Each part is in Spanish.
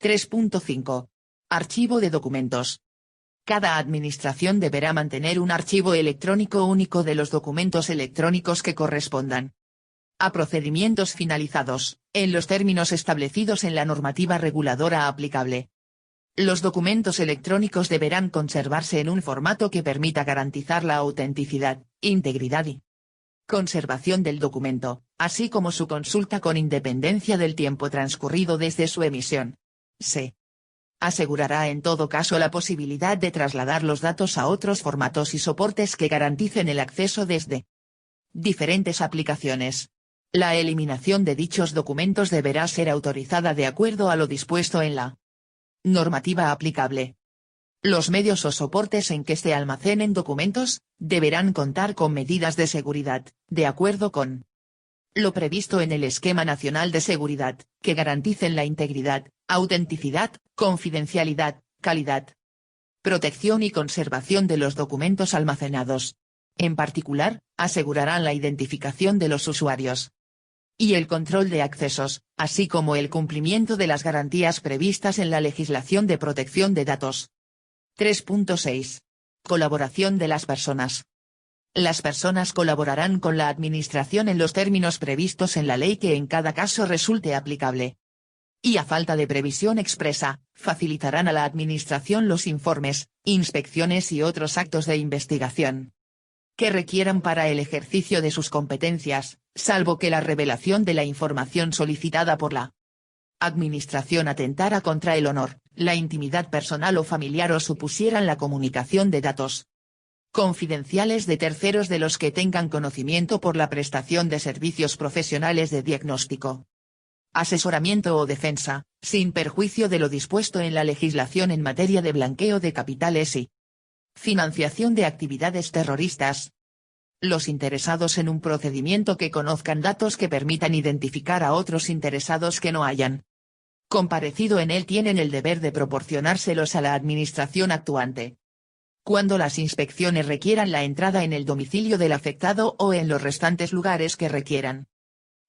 3.5. Archivo de documentos. Cada administración deberá mantener un archivo electrónico único de los documentos electrónicos que correspondan a procedimientos finalizados, en los términos establecidos en la normativa reguladora aplicable. Los documentos electrónicos deberán conservarse en un formato que permita garantizar la autenticidad, integridad y conservación del documento, así como su consulta con independencia del tiempo transcurrido desde su emisión. Se asegurará en todo caso la posibilidad de trasladar los datos a otros formatos y soportes que garanticen el acceso desde diferentes aplicaciones. La eliminación de dichos documentos deberá ser autorizada de acuerdo a lo dispuesto en la normativa aplicable. Los medios o soportes en que se almacenen documentos, deberán contar con medidas de seguridad, de acuerdo con lo previsto en el Esquema Nacional de Seguridad, que garanticen la integridad, autenticidad, confidencialidad, calidad, protección y conservación de los documentos almacenados. En particular, asegurarán la identificación de los usuarios y el control de accesos, así como el cumplimiento de las garantías previstas en la legislación de protección de datos. 3.6. Colaboración de las personas. Las personas colaborarán con la Administración en los términos previstos en la ley que en cada caso resulte aplicable. Y a falta de previsión expresa, facilitarán a la Administración los informes, inspecciones y otros actos de investigación que requieran para el ejercicio de sus competencias, salvo que la revelación de la información solicitada por la Administración atentara contra el honor, la intimidad personal o familiar o supusieran la comunicación de datos confidenciales de terceros de los que tengan conocimiento por la prestación de servicios profesionales de diagnóstico, asesoramiento o defensa, sin perjuicio de lo dispuesto en la legislación en materia de blanqueo de capitales y financiación de actividades terroristas. Los interesados en un procedimiento que conozcan datos que permitan identificar a otros interesados que no hayan comparecido en él tienen el deber de proporcionárselos a la Administración actuante. Cuando las inspecciones requieran la entrada en el domicilio del afectado o en los restantes lugares que requieran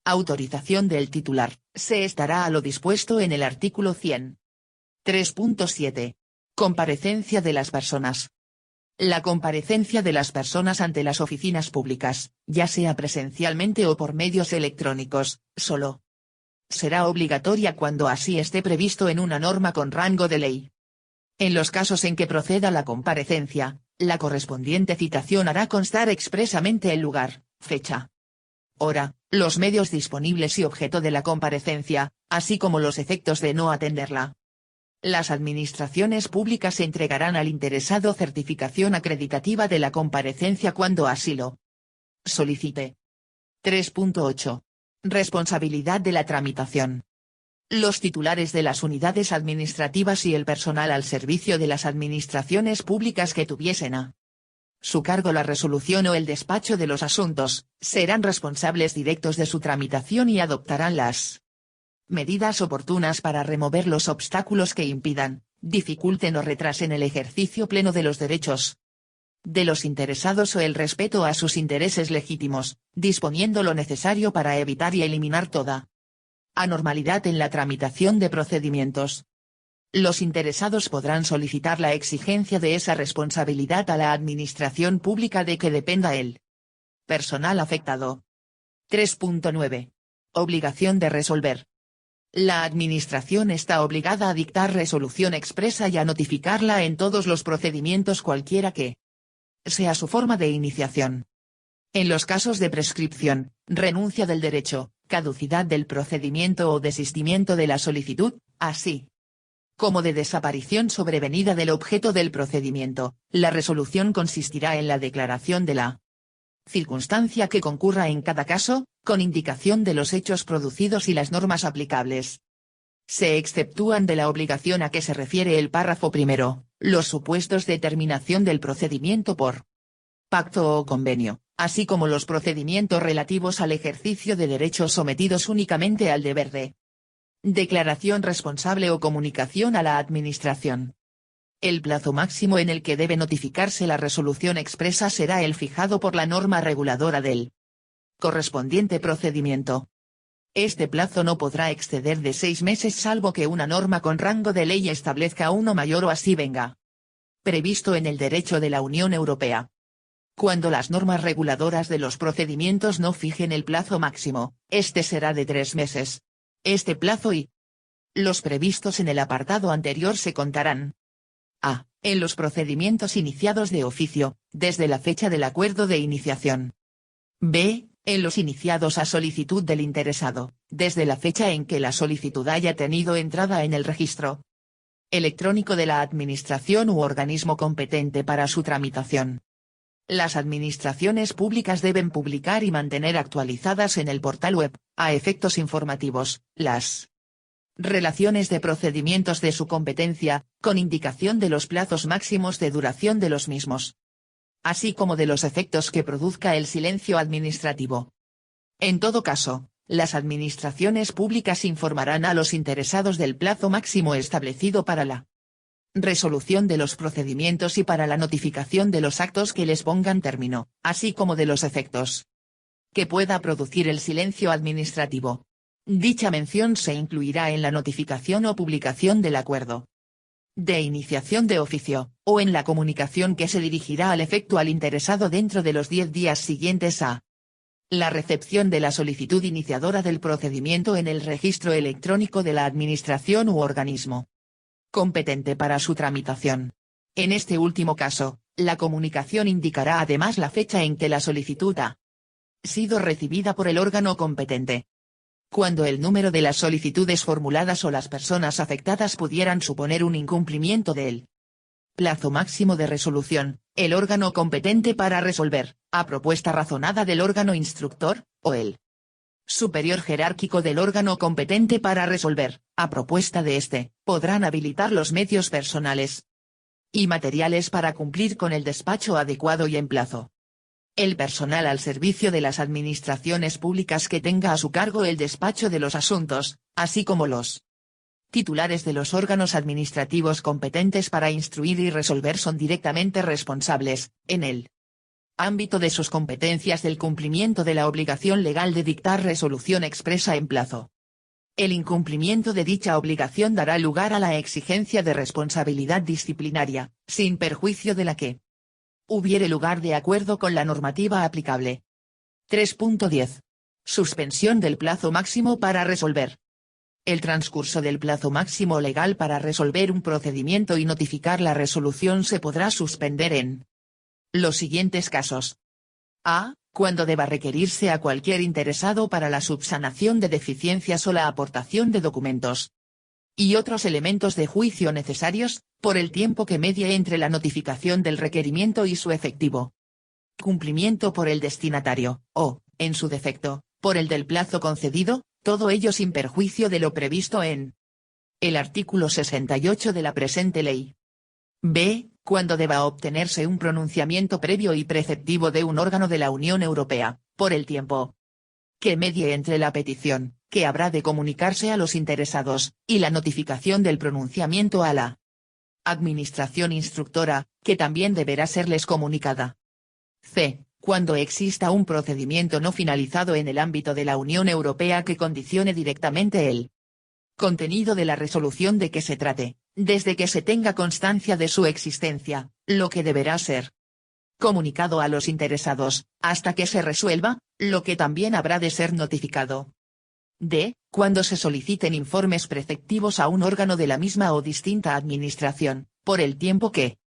autorización del titular, se estará a lo dispuesto en el artículo 100. 3.7. Comparecencia de las personas. La comparecencia de las personas ante las oficinas públicas, ya sea presencialmente o por medios electrónicos, solo será obligatoria cuando así esté previsto en una norma con rango de ley. En los casos en que proceda la comparecencia, la correspondiente citación hará constar expresamente el lugar, fecha, hora, los medios disponibles y objeto de la comparecencia, así como los efectos de no atenderla. Las administraciones públicas entregarán al interesado certificación acreditativa de la comparecencia cuando así lo solicite. 3.8. Responsabilidad de la tramitación. Los titulares de las unidades administrativas y el personal al servicio de las administraciones públicas que tuviesen a su cargo la resolución o el despacho de los asuntos, serán responsables directos de su tramitación y adoptarán las medidas oportunas para remover los obstáculos que impidan, dificulten o retrasen el ejercicio pleno de los derechos de los interesados o el respeto a sus intereses legítimos, disponiendo lo necesario para evitar y eliminar toda anormalidad en la tramitación de procedimientos. Los interesados podrán solicitar la exigencia de esa responsabilidad a la Administración pública de que dependa el personal afectado. 3.9. Obligación de resolver. La Administración está obligada a dictar resolución expresa y a notificarla en todos los procedimientos cualquiera que sea su forma de iniciación. En los casos de prescripción, renuncia del derecho, caducidad del procedimiento o desistimiento de la solicitud, así como de desaparición sobrevenida del objeto del procedimiento, la resolución consistirá en la declaración de la circunstancia que concurra en cada caso, con indicación de los hechos producidos y las normas aplicables. Se exceptúan de la obligación a que se refiere el párrafo primero, los supuestos de terminación del procedimiento por pacto o convenio, así como los procedimientos relativos al ejercicio de derechos sometidos únicamente al deber de declaración responsable o comunicación a la Administración. El plazo máximo en el que debe notificarse la resolución expresa será el fijado por la norma reguladora del correspondiente procedimiento. Este plazo no podrá exceder de 6 meses salvo que una norma con rango de ley establezca uno mayor o así venga previsto en el derecho de la Unión Europea. Cuando las normas reguladoras de los procedimientos no fijen el plazo máximo, este será de 3 meses. Este plazo y los previstos en el apartado anterior se contarán. A. En los procedimientos iniciados de oficio, desde la fecha del acuerdo de iniciación. B. En los iniciados a solicitud del interesado, desde la fecha en que la solicitud haya tenido entrada en el registro electrónico de la Administración u organismo competente para su tramitación. Las administraciones públicas deben publicar y mantener actualizadas en el portal web, a efectos informativos, las relaciones de procedimientos de su competencia, con indicación de los plazos máximos de duración de los mismos, así como de los efectos que produzca el silencio administrativo. En todo caso, las administraciones públicas informarán a los interesados del plazo máximo establecido para la resolución de los procedimientos y para la notificación de los actos que les pongan término, así como de los efectos que pueda producir el silencio administrativo. Dicha mención se incluirá en la notificación o publicación del acuerdo de iniciación de oficio, o en la comunicación que se dirigirá al efecto al interesado dentro de los 10 días siguientes a la recepción de la solicitud iniciadora del procedimiento en el registro electrónico de la Administración u organismo competente para su tramitación. En este último caso, la comunicación indicará además la fecha en que la solicitud ha sido recibida por el órgano competente. Cuando el número de las solicitudes formuladas o las personas afectadas pudieran suponer un incumplimiento del plazo máximo de resolución, el órgano competente para resolver, a propuesta razonada del órgano instructor, o el superior jerárquico del órgano competente para resolver, a propuesta de éste, podrán habilitar los medios personales y materiales para cumplir con el despacho adecuado y en plazo. El personal al servicio de las administraciones públicas que tenga a su cargo el despacho de los asuntos, así como los titulares de los órganos administrativos competentes para instruir y resolver son directamente responsables, en el ámbito de sus competencias del cumplimiento de la obligación legal de dictar resolución expresa en plazo. El incumplimiento de dicha obligación dará lugar a la exigencia de responsabilidad disciplinaria, sin perjuicio de la que hubiere lugar de acuerdo con la normativa aplicable. 3.10. Suspensión del plazo máximo para resolver. El transcurso del plazo máximo legal para resolver un procedimiento y notificar la resolución se podrá suspender en los siguientes casos. A. Cuando deba requerirse a cualquier interesado para la subsanación de deficiencias o la aportación de documentos y otros elementos de juicio necesarios, por el tiempo que medie entre la notificación del requerimiento y su efectivo cumplimiento por el destinatario, o, en su defecto, por el del plazo concedido, todo ello sin perjuicio de lo previsto en el artículo 68 de la presente ley. B. Cuando deba obtenerse un pronunciamiento previo y preceptivo de un órgano de la Unión Europea, por el tiempo que medie entre la petición, que habrá de comunicarse a los interesados, y la notificación del pronunciamiento a la Administración instructora, que también deberá serles comunicada. C. Cuando exista un procedimiento no finalizado en el ámbito de la Unión Europea que condicione directamente el contenido de la resolución de que se trate, desde que se tenga constancia de su existencia, lo que deberá ser comunicado a los interesados, hasta que se resuelva, lo que también habrá de ser notificado. D. Cuando se soliciten informes preceptivos a un órgano de la misma o distinta administración, por el tiempo que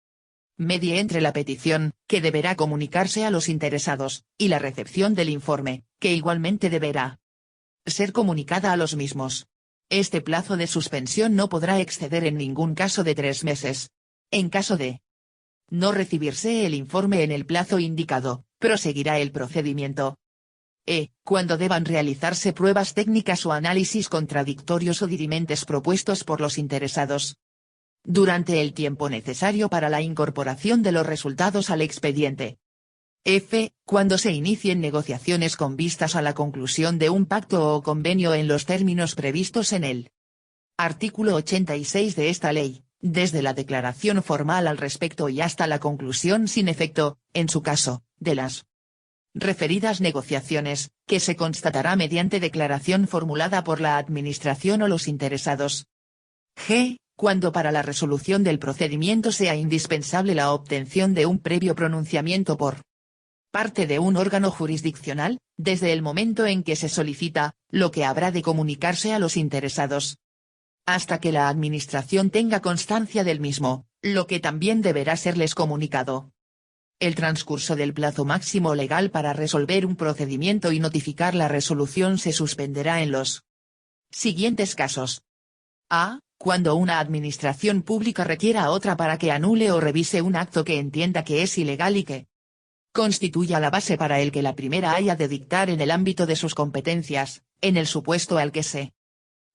medie entre la petición, que deberá comunicarse a los interesados, y la recepción del informe, que igualmente deberá ser comunicada a los mismos. Este plazo de suspensión no podrá exceder en ningún caso de 3 meses. En caso de no recibirse el informe en el plazo indicado, proseguirá el procedimiento. Cuando deban realizarse pruebas técnicas o análisis contradictorios o dirimentes propuestos por los interesados durante el tiempo necesario para la incorporación de los resultados al expediente. F. Cuando se inicien negociaciones con vistas a la conclusión de un pacto o convenio en los términos previstos en el artículo 86 de esta ley, desde la declaración formal al respecto y hasta la conclusión sin efecto, en su caso, de las referidas negociaciones, que se constatará mediante declaración formulada por la Administración o los interesados. G. Cuando para la resolución del procedimiento sea indispensable la obtención de un previo pronunciamiento por parte de un órgano jurisdiccional, desde el momento en que se solicita, lo que habrá de comunicarse a los interesados, hasta que la Administración tenga constancia del mismo, lo que también deberá serles comunicado. El transcurso del plazo máximo legal para resolver un procedimiento y notificar la resolución se suspenderá en los siguientes casos. A. Cuando una administración pública requiera a otra para que anule o revise un acto que entienda que es ilegal y que constituya la base para el que la primera haya de dictar en el ámbito de sus competencias, en el supuesto al que se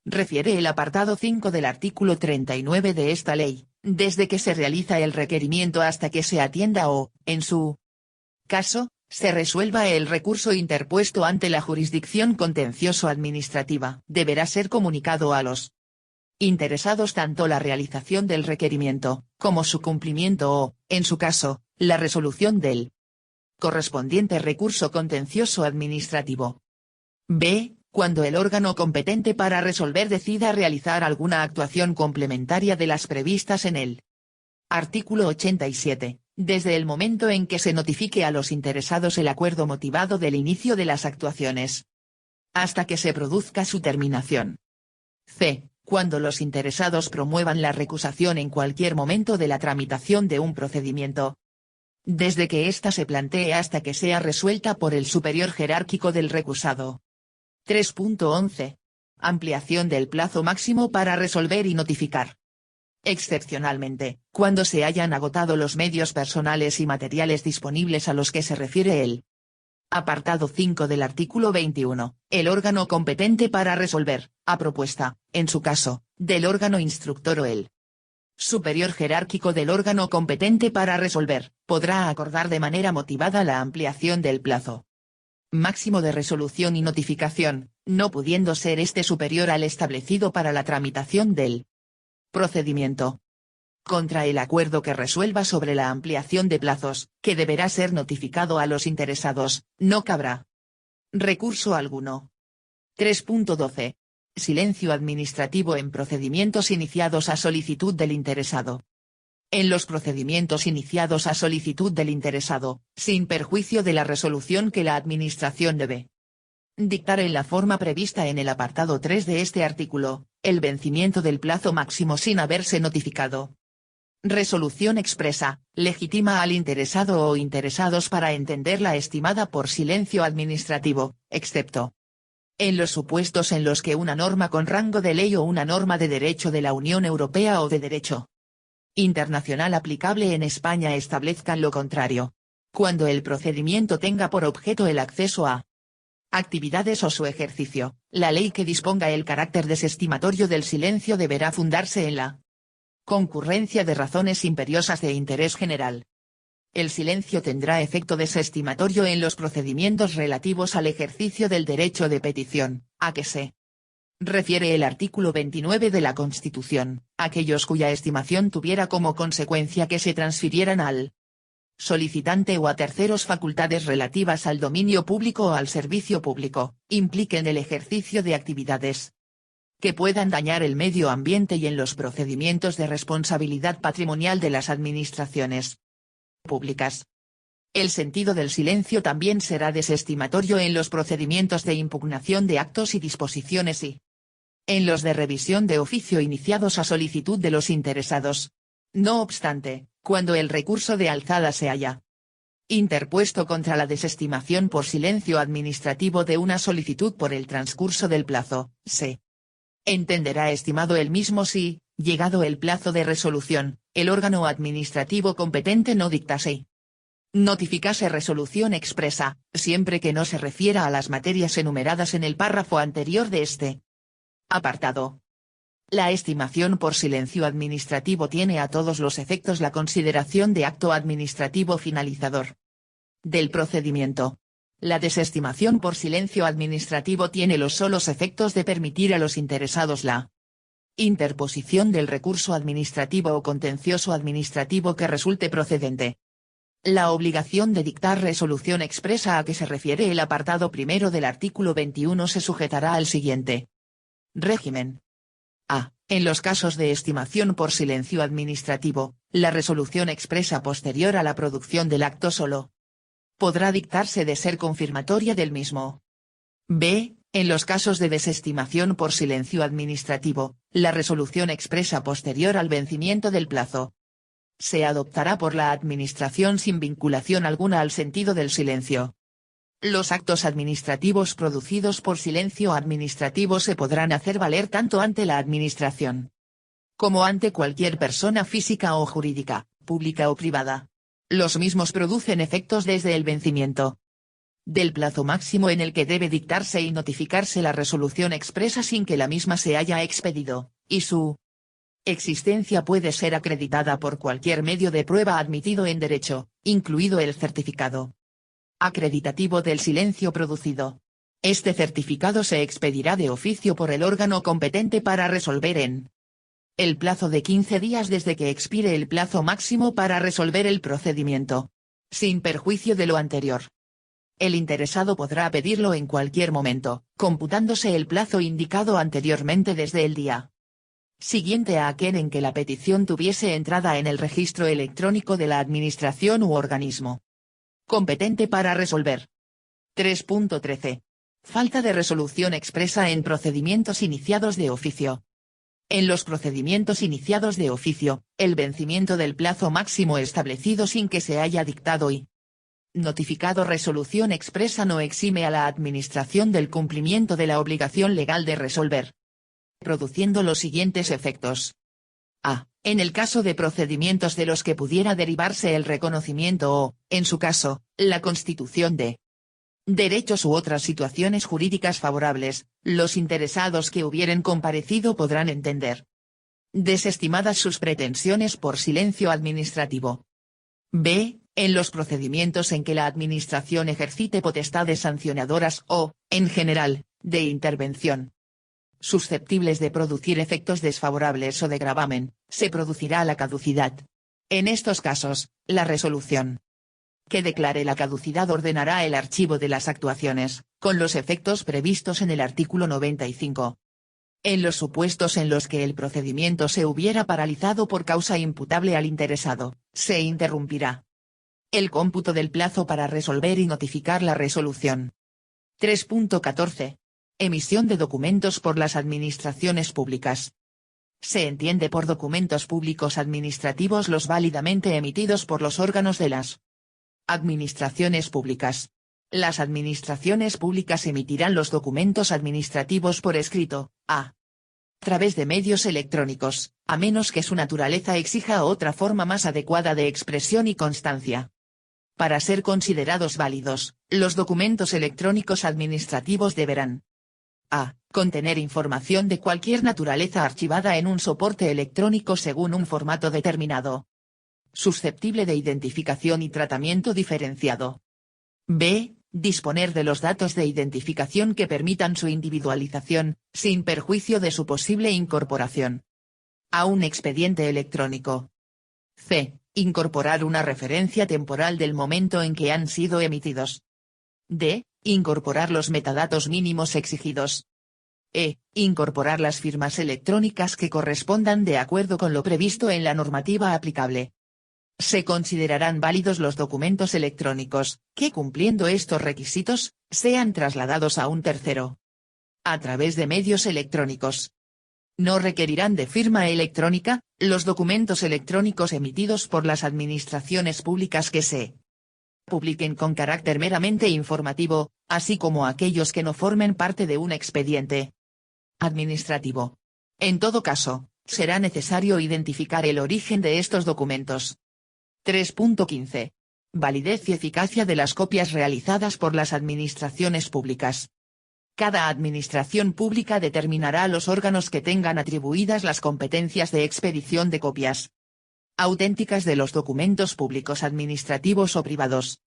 refiere el apartado 5 del artículo 39 de esta ley, desde que se realiza el requerimiento hasta que se atienda o, en su caso, se resuelva el recurso interpuesto ante la jurisdicción contencioso-administrativa. Deberá ser comunicado a los interesados tanto la realización del requerimiento, como su cumplimiento o, en su caso, la resolución del correspondiente recurso contencioso-administrativo. B. Cuando el órgano competente para resolver decida realizar alguna actuación complementaria de las previstas en el artículo 87, desde el momento en que se notifique a los interesados el acuerdo motivado del inicio de las actuaciones, hasta que se produzca su terminación. C. Cuando los interesados promuevan la recusación en cualquier momento de la tramitación de un procedimiento, desde que ésta se plantee hasta que sea resuelta por el superior jerárquico del recusado. 3.11. Ampliación del plazo máximo para resolver y notificar. Excepcionalmente, cuando se hayan agotado los medios personales y materiales disponibles a los que se refiere el apartado 5 del artículo 21, el órgano competente para resolver, a propuesta, en su caso, del órgano instructor o el superior jerárquico del órgano competente para resolver, podrá acordar de manera motivada la ampliación del plazo máximo de resolución y notificación, no pudiendo ser este superior al establecido para la tramitación del procedimiento. Contra el acuerdo que resuelva sobre la ampliación de plazos, que deberá ser notificado a los interesados, no cabrá recurso alguno. 3.12. Silencio administrativo en procedimientos iniciados a solicitud del interesado. En los procedimientos iniciados a solicitud del interesado, sin perjuicio de la resolución que la Administración debe dictar en la forma prevista en el apartado 3 de este artículo, el vencimiento del plazo máximo sin haberse notificado resolución expresa, legitima al interesado o interesados para entenderla estimada por silencio administrativo, excepto en los supuestos en los que una norma con rango de ley o una norma de derecho de la Unión Europea o de derecho internacional aplicable en España establezcan lo contrario. Cuando el procedimiento tenga por objeto el acceso a actividades o su ejercicio, la ley que disponga el carácter desestimatorio del silencio deberá fundarse en la concurrencia de razones imperiosas de interés general. El silencio tendrá efecto desestimatorio en los procedimientos relativos al ejercicio del derecho de petición, a que se refiere el artículo 29 de la Constitución, aquellos cuya estimación tuviera como consecuencia que se transfirieran al solicitante o a terceros facultades relativas al dominio público o al servicio público, impliquen el ejercicio de actividades que puedan dañar el medio ambiente y en los procedimientos de responsabilidad patrimonial de las administraciones públicas. El sentido del silencio también será desestimatorio en los procedimientos de impugnación de actos y disposiciones y en los de revisión de oficio iniciados a solicitud de los interesados. No obstante, cuando el recurso de alzada se haya interpuesto contra la desestimación por silencio administrativo de una solicitud por el transcurso del plazo, se entenderá estimado el mismo si, llegado el plazo de resolución, el órgano administrativo competente no dictase y notificase resolución expresa, siempre que no se refiera a las materias enumeradas en el párrafo anterior de este apartado. La estimación por silencio administrativo tiene a todos los efectos la consideración de acto administrativo finalizador del procedimiento. La desestimación por silencio administrativo tiene los solos efectos de permitir a los interesados la interposición del recurso administrativo o contencioso administrativo que resulte procedente. La obligación de dictar resolución expresa a que se refiere el apartado primero del artículo 21 se sujetará al siguiente régimen. A. En los casos de estimación por silencio administrativo, la resolución expresa posterior a la producción del acto solo podrá dictarse de ser confirmatoria del mismo. B. En los casos de desestimación por silencio administrativo, la resolución expresa posterior al vencimiento del plazo se adoptará por la Administración sin vinculación alguna al sentido del silencio. Los actos administrativos producidos por silencio administrativo se podrán hacer valer tanto ante la Administración como ante cualquier persona física o jurídica, pública o privada. Los mismos producen efectos desde el vencimiento del plazo máximo en el que debe dictarse y notificarse la resolución expresa sin que la misma se haya expedido, y su existencia puede ser acreditada por cualquier medio de prueba admitido en derecho, incluido el certificado acreditativo del silencio producido. Este certificado se expedirá de oficio por el órgano competente para resolver en el plazo de 15 días desde que expire el plazo máximo para resolver el procedimiento, sin perjuicio de lo anterior. El interesado podrá pedirlo en cualquier momento, computándose el plazo indicado anteriormente desde el día siguiente a aquel en que la petición tuviese entrada en el registro electrónico de la Administración u organismo competente para resolver. 3.13. Falta de resolución expresa en procedimientos iniciados de oficio. En los procedimientos iniciados de oficio, el vencimiento del plazo máximo establecido sin que se haya dictado y notificado resolución expresa no exime a la Administración del cumplimiento de la obligación legal de resolver, produciendo los siguientes efectos. A. En el caso de procedimientos de los que pudiera derivarse el reconocimiento o, en su caso, la constitución de derechos u otras situaciones jurídicas favorables, los interesados que hubieren comparecido podrán entender desestimadas sus pretensiones por silencio administrativo. B. En los procedimientos en que la Administración ejercite potestades sancionadoras o, en general, de intervención susceptibles de producir efectos desfavorables o de gravamen, se producirá la caducidad. En estos casos, la resolución que declare la caducidad ordenará el archivo de las actuaciones, con los efectos previstos en el artículo 95. En los supuestos en los que el procedimiento se hubiera paralizado por causa imputable al interesado, se interrumpirá el cómputo del plazo para resolver y notificar la resolución. 3.14. Emisión de documentos por las administraciones públicas. Se entiende por documentos públicos administrativos los válidamente emitidos por los órganos de las administraciones públicas. Las administraciones públicas emitirán los documentos administrativos por escrito, a través de medios electrónicos, a menos que su naturaleza exija otra forma más adecuada de expresión y constancia. Para ser considerados válidos, los documentos electrónicos administrativos deberán a. Contener información de cualquier naturaleza archivada en un soporte electrónico según un formato determinado, susceptible de identificación y tratamiento diferenciado. B. Disponer de los datos de identificación que permitan su individualización, sin perjuicio de su posible incorporación a un expediente electrónico. C. Incorporar una referencia temporal del momento en que han sido emitidos. D. Incorporar los metadatos mínimos exigidos. E. Incorporar las firmas electrónicas que correspondan de acuerdo con lo previsto en la normativa aplicable. Se considerarán válidos los documentos electrónicos, que cumpliendo estos requisitos, sean trasladados a un tercero a través de medios electrónicos. No requerirán de firma electrónica, los documentos electrónicos emitidos por las administraciones públicas que se publiquen con carácter meramente informativo, así como aquellos que no formen parte de un expediente administrativo. En todo caso, será necesario identificar el origen de estos documentos. 3.15. Validez y eficacia de las copias realizadas por las administraciones públicas. Cada administración pública determinará los órganos que tengan atribuidas las competencias de expedición de copias auténticas de los documentos públicos administrativos o privados.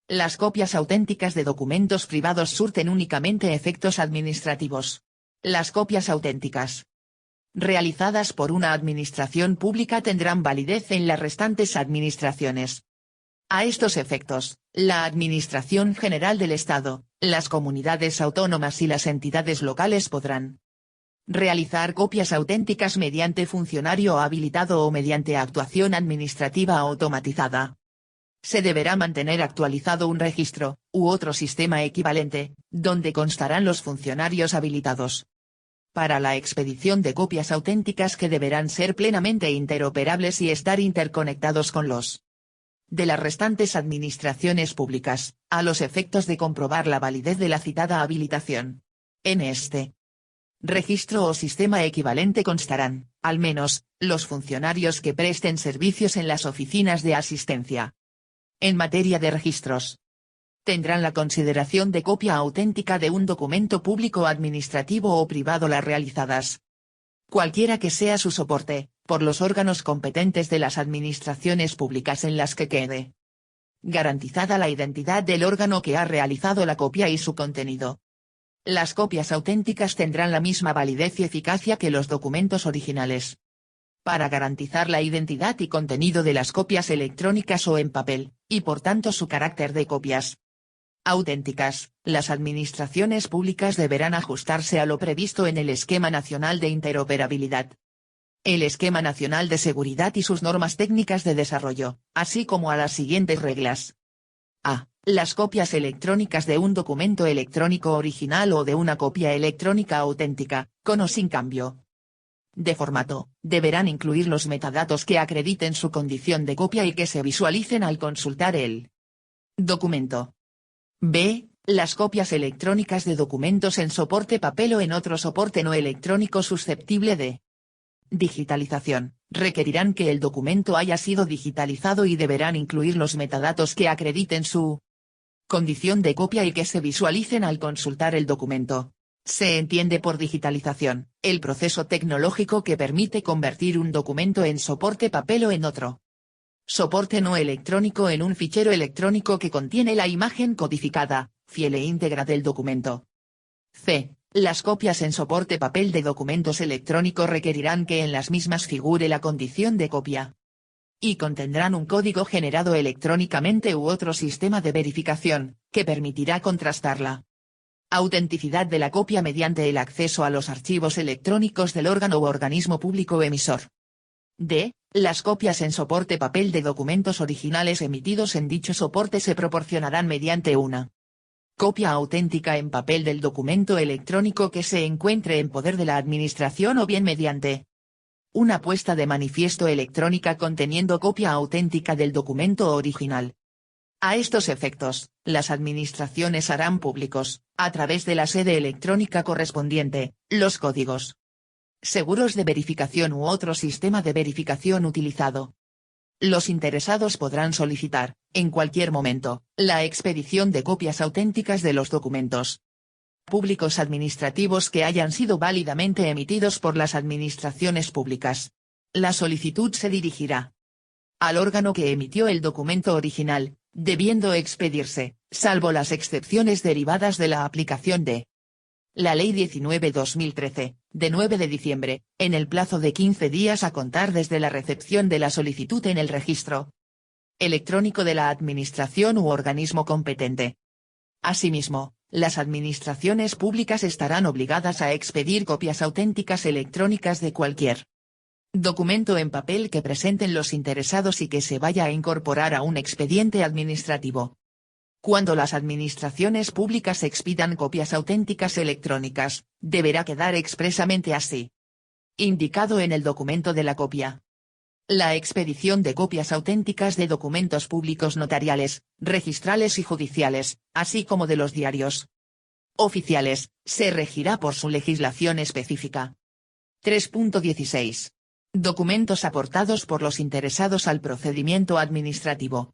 Las copias auténticas de documentos privados surten únicamente efectos administrativos. Las copias auténticas realizadas por una administración pública tendrán validez en las restantes administraciones. A estos efectos, la Administración General del Estado, las comunidades autónomas y las entidades locales podrán realizar copias auténticas mediante funcionario habilitado o mediante actuación administrativa automatizada. Se deberá mantener actualizado un registro, u otro sistema equivalente, donde constarán los funcionarios habilitados para la expedición de copias auténticas que deberán ser plenamente interoperables y estar interconectados con los de las restantes administraciones públicas, a los efectos de comprobar la validez de la citada habilitación. En este registro o sistema equivalente constarán, al menos, los funcionarios que presten servicios en las oficinas de asistencia. En materia de registros, tendrán la consideración de copia auténtica de un documento público administrativo o privado las realizadas, cualquiera que sea su soporte, por los órganos competentes de las administraciones públicas en las que quede garantizada la identidad del órgano que ha realizado la copia y su contenido. Las copias auténticas tendrán la misma validez y eficacia que los documentos originales. Para garantizar la identidad y contenido de las copias electrónicas o en papel, y por tanto su carácter de copias auténticas, las administraciones públicas deberán ajustarse a lo previsto en el Esquema Nacional de Interoperabilidad, el Esquema Nacional de Seguridad y sus normas técnicas de desarrollo, así como a las siguientes reglas. A. Las copias electrónicas de un documento electrónico original o de una copia electrónica auténtica, con o sin cambio de formato, deberán incluir los metadatos que acrediten su condición de copia y que se visualicen al consultar el documento. B. Las copias electrónicas de documentos en soporte papel o en otro soporte no electrónico susceptible de digitalización, requerirán que el documento haya sido digitalizado y deberán incluir los metadatos que acrediten su condición de copia y que se visualicen al consultar el documento. Se entiende por digitalización, el proceso tecnológico que permite convertir un documento en soporte papel o en otro soporte no electrónico en un fichero electrónico que contiene la imagen codificada, fiel e íntegra del documento. C. Las copias en soporte papel de documentos electrónicos requerirán que en las mismas figure la condición de copia y contendrán un código generado electrónicamente u otro sistema de verificación, que permitirá contrastar la autenticidad de la copia mediante el acceso a los archivos electrónicos del órgano u organismo público emisor. D. Las copias en soporte papel de documentos originales emitidos en dicho soporte se proporcionarán mediante una copia auténtica en papel del documento electrónico que se encuentre en poder de la Administración o bien mediante una puesta de manifiesto electrónica conteniendo copia auténtica del documento original. A estos efectos, las administraciones harán públicos, a través de la sede electrónica correspondiente, los códigos seguros de verificación u otro sistema de verificación utilizado. Los interesados podrán solicitar, en cualquier momento, la expedición de copias auténticas de los documentos públicos administrativos que hayan sido válidamente emitidos por las administraciones públicas. La solicitud se dirigirá al órgano que emitió el documento original, debiendo expedirse, salvo las excepciones derivadas de la aplicación de la Ley 19/2013, de 9 de diciembre, en el plazo de 15 días a contar desde la recepción de la solicitud en el registro electrónico de la Administración u organismo competente. Asimismo, las administraciones públicas estarán obligadas a expedir copias auténticas electrónicas de cualquier documento en papel que presenten los interesados y que se vaya a incorporar a un expediente administrativo. Cuando las administraciones públicas expidan copias auténticas electrónicas, deberá quedar expresamente así indicado en el documento de la copia. La expedición de copias auténticas de documentos públicos notariales, registrales y judiciales, así como de los diarios oficiales, se regirá por su legislación específica. 3.16. Documentos aportados por los interesados al procedimiento administrativo.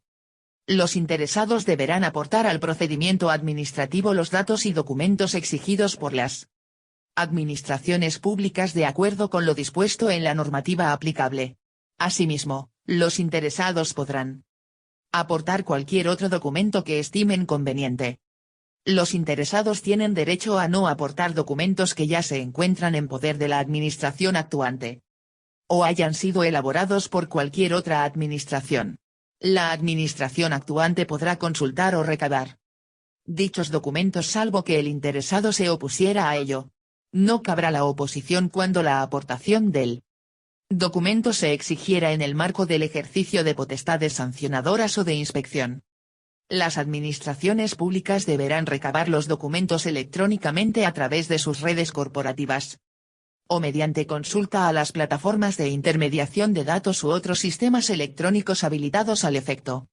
Los interesados deberán aportar al procedimiento administrativo los datos y documentos exigidos por las administraciones públicas de acuerdo con lo dispuesto en la normativa aplicable. Asimismo, los interesados podrán aportar cualquier otro documento que estimen conveniente. Los interesados tienen derecho a no aportar documentos que ya se encuentran en poder de la administración actuante o hayan sido elaborados por cualquier otra administración. La administración actuante podrá consultar o recabar dichos documentos salvo que el interesado se opusiera a ello. No cabrá la oposición cuando la aportación del documento se exigiera en el marco del ejercicio de potestades sancionadoras o de inspección. Las administraciones públicas deberán recabar los documentos electrónicamente a través de sus redes corporativas o mediante consulta a las plataformas de intermediación de datos u otros sistemas electrónicos habilitados al efecto.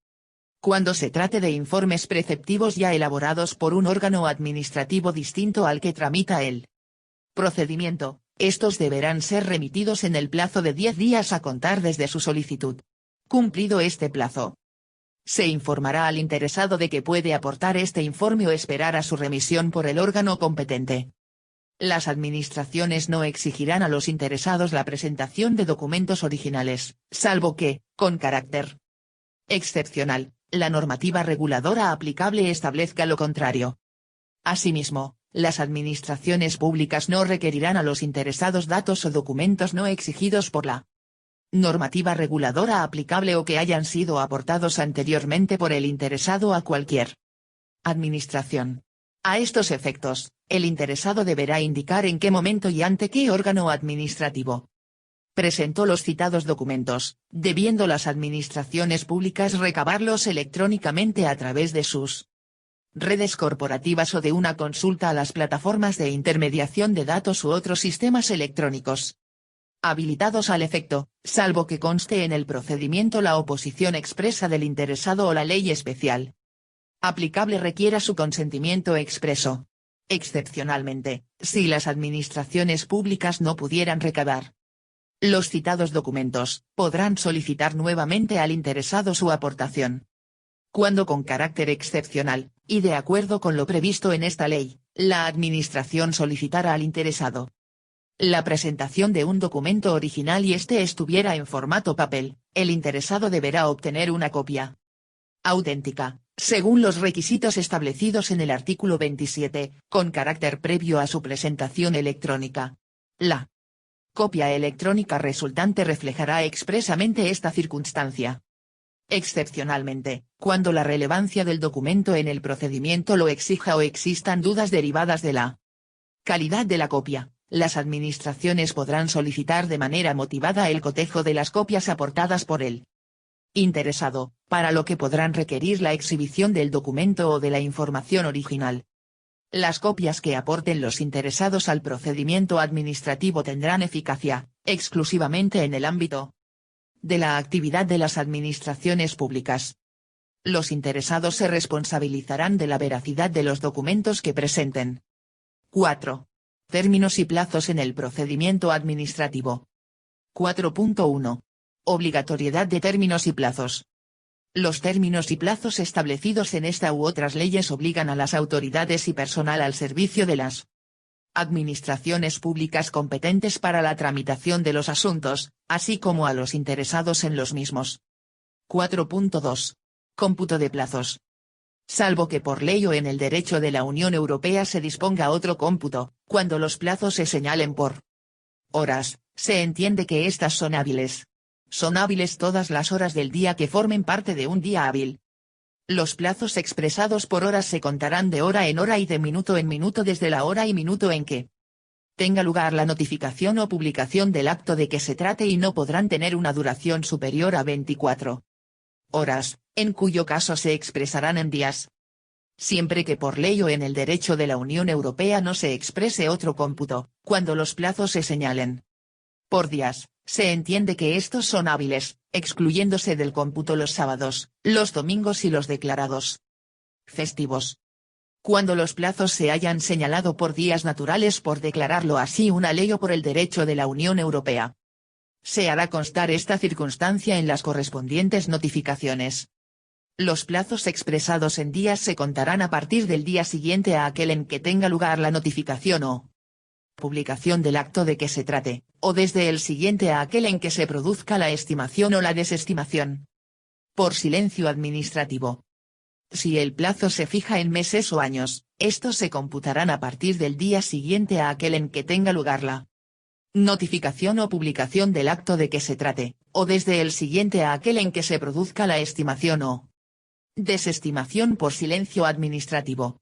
Cuando se trate de informes preceptivos ya elaborados por un órgano administrativo distinto al que tramita el procedimiento, estos deberán ser remitidos en el plazo de 10 días a contar desde su solicitud. Cumplido este plazo, se informará al interesado de que puede aportar este informe o esperar a su remisión por el órgano competente. Las administraciones no exigirán a los interesados la presentación de documentos originales, salvo que, con carácter excepcional, la normativa reguladora aplicable establezca lo contrario. Asimismo, las administraciones públicas no requerirán a los interesados datos o documentos no exigidos por la normativa reguladora aplicable o que hayan sido aportados anteriormente por el interesado a cualquier administración. A estos efectos, el interesado deberá indicar en qué momento y ante qué órgano administrativo presentó los citados documentos, debiendo las administraciones públicas recabarlos electrónicamente a través de sus redes corporativas o de una consulta a las plataformas de intermediación de datos u otros sistemas electrónicos habilitados al efecto, salvo que conste en el procedimiento la oposición expresa del interesado o la ley especial aplicable requiera su consentimiento expreso. Excepcionalmente, si las administraciones públicas no pudieran recabar los citados documentos, podrán solicitar nuevamente al interesado su aportación. Cuando con carácter excepcional, y de acuerdo con lo previsto en esta ley, la administración solicitara al interesado la presentación de un documento original y este estuviera en formato papel, el interesado deberá obtener una copia auténtica, según los requisitos establecidos en el artículo 27, con carácter previo a su presentación electrónica. La copia electrónica resultante reflejará expresamente esta circunstancia. Excepcionalmente, cuando la relevancia del documento en el procedimiento lo exija o existan dudas derivadas de la calidad de la copia, las administraciones podrán solicitar de manera motivada el cotejo de las copias aportadas por el interesado, para lo que podrán requerir la exhibición del documento o de la información original. Las copias que aporten los interesados al procedimiento administrativo tendrán eficacia, exclusivamente en el ámbito de la actividad de las administraciones públicas. Los interesados se responsabilizarán de la veracidad de los documentos que presenten. 4. Términos y plazos en el procedimiento administrativo. 4.1. Obligatoriedad de términos y plazos. Los términos y plazos establecidos en esta u otras leyes obligan a las autoridades y personal al servicio de las administraciones públicas competentes para la tramitación de los asuntos, así como a los interesados en los mismos. 4.2. Cómputo de plazos. Salvo que por ley o en el derecho de la Unión Europea se disponga otro cómputo, cuando los plazos se señalen por horas, se entiende que éstas son hábiles. Son hábiles todas las horas del día que formen parte de un día hábil. Los plazos expresados por horas se contarán de hora en hora y de minuto en minuto desde la hora y minuto en que tenga lugar la notificación o publicación del acto de que se trate y no podrán tener una duración superior a 24 horas, en cuyo caso se expresarán en días. Siempre que por ley o en el derecho de la Unión Europea no se exprese otro cómputo, cuando los plazos se señalen por días, se entiende que estos son hábiles, excluyéndose del cómputo los sábados, los domingos y los declarados festivos. Cuando los plazos se hayan señalado por días naturales por declararlo así una ley o por el derecho de la Unión Europea, se hará constar esta circunstancia en las correspondientes notificaciones. Los plazos expresados en días se contarán a partir del día siguiente a aquel en que tenga lugar la notificación o publicación del acto de que se trate, o desde el siguiente a aquel en que se produzca la estimación o la desestimación. Por silencio administrativo. Si el plazo se fija en meses o años, estos se computarán a partir del día siguiente a aquel en que tenga lugar la Notificación o publicación del acto de que se trate, o desde el siguiente a aquel en que se produzca la estimación o desestimación por silencio administrativo.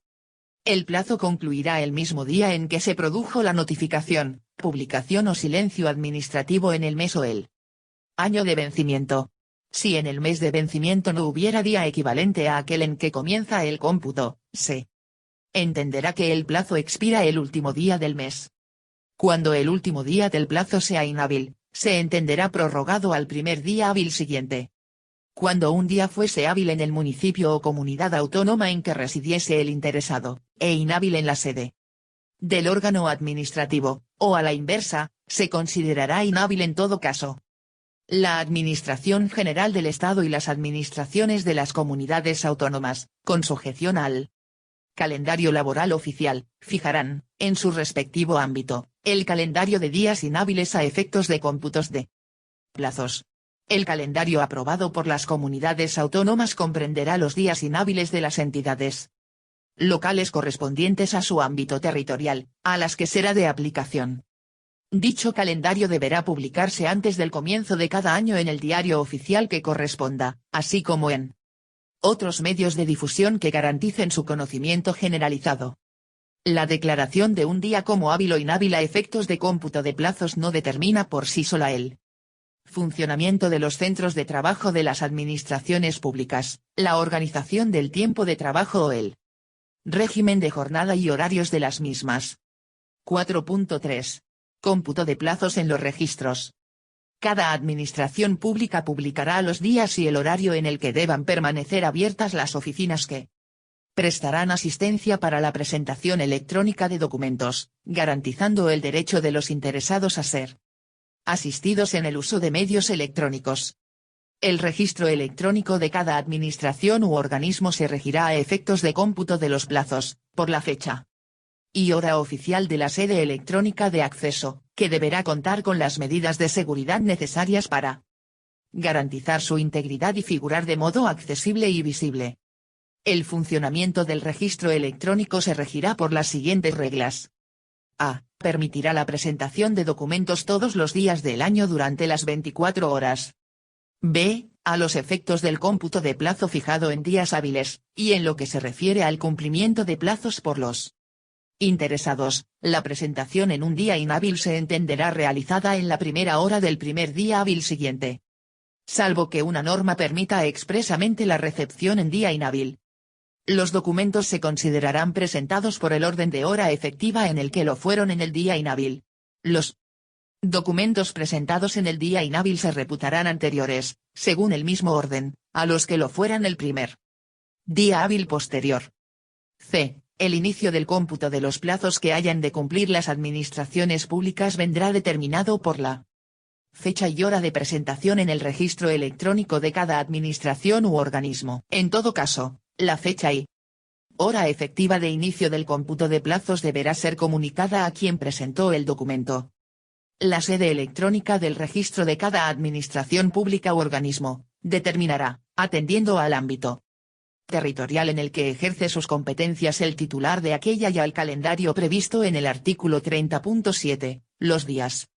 El plazo concluirá el mismo día en que se produjo la notificación, publicación o silencio administrativo en el mes o el año de vencimiento. Si en el mes de vencimiento no hubiera día equivalente a aquel en que comienza el cómputo, se entenderá que el plazo expira el último día del mes. Cuando el último día del plazo sea inhábil, se entenderá prorrogado al primer día hábil siguiente. Cuando un día fuese hábil en el municipio o comunidad autónoma en que residiese el interesado, e inhábil en la sede del órgano administrativo, o a la inversa, se considerará inhábil en todo caso. La Administración General del Estado y las administraciones de las comunidades autónomas, con sujeción al calendario laboral oficial, fijarán, en su respectivo ámbito, el calendario de días inhábiles a efectos de cómputos de plazos. El calendario aprobado por las comunidades autónomas comprenderá los días inhábiles de las entidades locales correspondientes a su ámbito territorial, a las que será de aplicación. Dicho calendario deberá publicarse antes del comienzo de cada año en el diario oficial que corresponda, así como en otros medios de difusión que garanticen su conocimiento generalizado. La declaración de un día como hábil o inhábil a efectos de cómputo de plazos no determina por sí sola el funcionamiento de los centros de trabajo de las administraciones públicas, la organización del tiempo de trabajo o el régimen de jornada y horarios de las mismas. 4.3. Cómputo de plazos en los registros. Cada administración pública publicará los días y el horario en el que deban permanecer abiertas las oficinas que prestarán asistencia para la presentación electrónica de documentos, garantizando el derecho de los interesados a ser asistidos en el uso de medios electrónicos. El registro electrónico de cada administración u organismo se regirá a efectos de cómputo de los plazos, por la fecha y hora oficial de la sede electrónica de acceso, que deberá contar con las medidas de seguridad necesarias para garantizar su integridad y figurar de modo accesible y visible. El funcionamiento del registro electrónico se regirá por las siguientes reglas. A. Permitirá la presentación de documentos todos los días del año durante las 24 horas. B. A los efectos del cómputo de plazo fijado en días hábiles, y en lo que se refiere al cumplimiento de plazos por los interesados, la presentación en un día inhábil se entenderá realizada en la primera hora del primer día hábil siguiente. Salvo que una norma permita expresamente la recepción en día inhábil. Los documentos se considerarán presentados por el orden de hora efectiva en el que lo fueron en el día inhábil. Los documentos presentados en el día inhábil se reputarán anteriores, según el mismo orden, a los que lo fueran el primer día hábil posterior. C. El inicio del cómputo de los plazos que hayan de cumplir las administraciones públicas vendrá determinado por la fecha y hora de presentación en el registro electrónico de cada administración u organismo. En todo caso, la fecha y hora efectiva de inicio del cómputo de plazos deberá ser comunicada a quien presentó el documento. La sede electrónica del registro de cada administración pública u organismo determinará, atendiendo al ámbito territorial en el que ejerce sus competencias el titular de aquella y al calendario previsto en el artículo 30.7, los días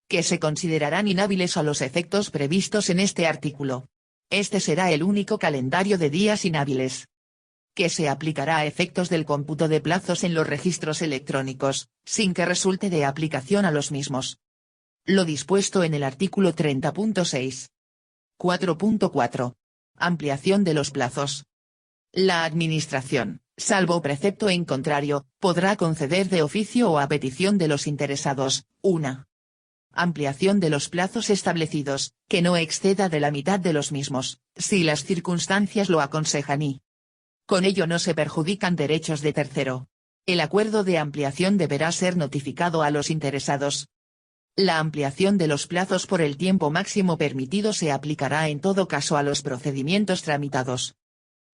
que se considerarán inhábiles a los efectos previstos en este artículo. Este será el único calendario de días inhábiles que se aplicará a efectos del cómputo de plazos en los registros electrónicos, sin que resulte de aplicación a los mismos lo dispuesto en el artículo 30.6. 4.4. Ampliación de los plazos. La Administración, salvo precepto en contrario, podrá conceder de oficio o a petición de los interesados, una ampliación de los plazos establecidos, que no exceda de la mitad de los mismos, si las circunstancias lo aconsejan y con ello no se perjudican derechos de tercero. El acuerdo de ampliación deberá ser notificado a los interesados. La ampliación de los plazos por el tiempo máximo permitido se aplicará en todo caso a los procedimientos tramitados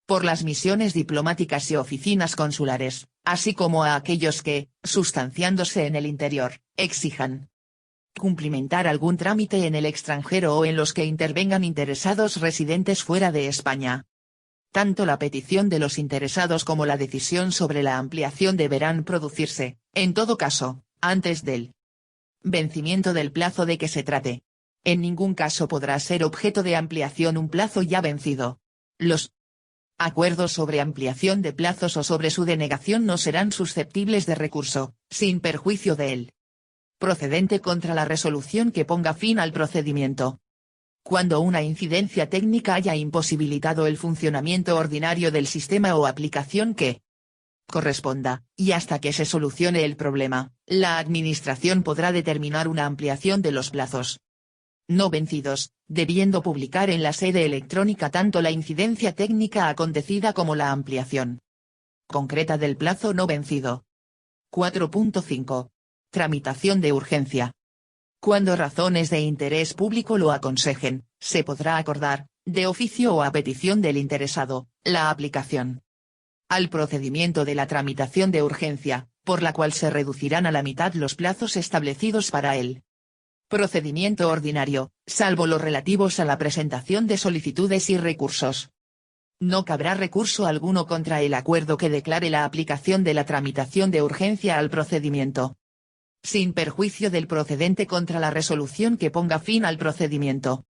por las misiones diplomáticas y oficinas consulares, así como a aquellos que, sustanciándose en el interior, exijan cumplimentar algún trámite en el extranjero o en los que intervengan interesados residentes fuera de España. Tanto la petición de los interesados como la decisión sobre la ampliación deberán producirse, en todo caso, antes del Vencimiento del plazo de que se trate. En ningún caso podrá ser objeto de ampliación un plazo ya vencido. Los acuerdos sobre ampliación de plazos o sobre su denegación no serán susceptibles de recurso, sin perjuicio de él. Procedente contra la resolución que ponga fin al procedimiento. Cuando una incidencia técnica haya imposibilitado el funcionamiento ordinario del sistema o aplicación que corresponda, y hasta que se solucione el problema, la Administración podrá determinar una ampliación de los plazos no vencidos, debiendo publicar en la sede electrónica tanto la incidencia técnica acontecida como la ampliación concreta del plazo no vencido. 4.5. Tramitación de urgencia. Cuando razones de interés público lo aconsejen, se podrá acordar, de oficio o a petición del interesado, la aplicación al procedimiento de la tramitación de urgencia, por la cual se reducirán a la mitad los plazos establecidos para él. Procedimiento ordinario, salvo los relativos a la presentación de solicitudes y recursos. No cabrá recurso alguno contra el acuerdo que declare la aplicación de la tramitación de urgencia al procedimiento, sin perjuicio del procedente contra la resolución que ponga fin al procedimiento.